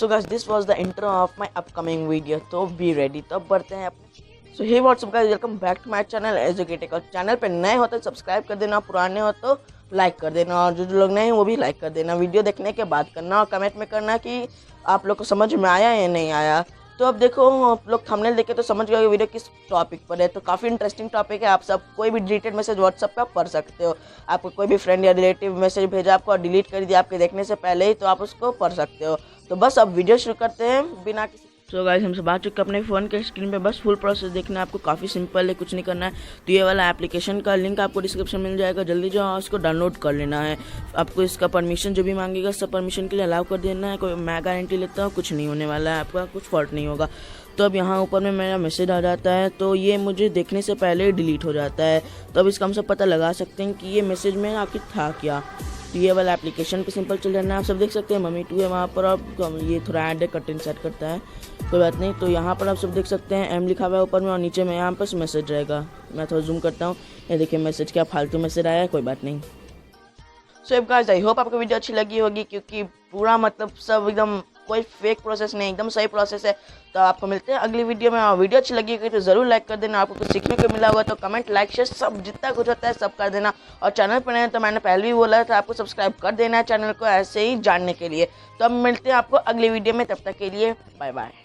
So guys this was the intro of my upcoming video, तो be ready. तो अब बढ़ते हैं अपने। So hey what's up guys, welcome back to my channel Educatech. और channel पे नए हो तो सब्सक्राइब कर देना, पुराने हो तो लाइक कर देना, और जो लोग नए हैं वो भी लाइक कर देना। वीडियो देखने के बाद करना और कमेंट में करना कि आप लोग को समझ में आया या नहीं आया। तो अब देखो, आप लोग थंबनेल देखे तो समझ गए वीडियो किस टॉपिक पर है। तो काफ़ी इंटरेस्टिंग टॉपिक है। आप सब कोई भी डिलीटेड मैसेज व्हाट्सएप पे पढ़ सकते हो। आपको कोई भी फ्रेंड या रिलेटिव मैसेज भेजा आपको और डिलीट कर दिया आपके देखने से पहले ही, तो आप उसको पढ़ सकते हो। तो बस अब वीडियो शुरू करते हैं बिना किसी। सो गाइस, हम सब आ चुके अपने फ़ोन के स्क्रीन पे। बस फुल प्रोसेस देखना है आपको, काफ़ी सिंपल है, कुछ नहीं करना है। तो ये वाला एप्लीकेशन का लिंक आपको डिस्क्रिप्शन मिल जाएगा, जल्दी जाओ उसको डाउनलोड कर लेना है। आपको इसका परमिशन जो भी मांगेगा सब परमिशन के लिए अलाउ कर देना है। कोई मैं गारंटी लेता हूँ कुछ नहीं होने वाला है, आपका कुछ फॉल्ट नहीं होगा। तो अब यहाँ ऊपर में मेरा मैसेज आ जाता है, तो ये मुझे देखने से पहले ही डिलीट हो जाता है। तो अब इसका हम सब पता लगा सकते हैं कि ये मैसेज में आखिर था क्या। तो ये वाला एप्लीकेशन पे सिंपल चल जाना है। आप सब देख सकते हैं मम्मी 2 है वहाँ पर। अब ये थोड़ा ऐड कटिंग सेट करता है, कोई बात नहीं। तो यहाँ पर आप सब देख सकते हैं एम लिखा हुआ है ऊपर में, और नीचे में यहाँ पर मैसेज रहेगा। मैं थोड़ा जूम करता हूँ, ये देखिए मैसेज क्या फालतू मैसेज आया है, कोई बात नहीं। सो गाइस, आई होप आपको वीडियो अच्छी लगी होगी, क्योंकि पूरा मतलब सब एकदम कोई फेक प्रोसेस नहीं, एकदम सही प्रोसेस है। तो आपको मिलते हैं अगली वीडियो में। और वीडियो अच्छी लगी होगी तो ज़रूर लाइक कर देना। आपको कुछ सीखने को मिला होगा तो कमेंट, लाइक, शेयर सब जितना कुछ होता है सब कर देना। और चैनल पर नहीं तो मैंने पहले भी बोला था आपको सब्सक्राइब कर देना है चैनल को ऐसे ही जानने के लिए। तो अब मिलते हैं आपको अगली वीडियो में, तब तक के लिए बाय बाय।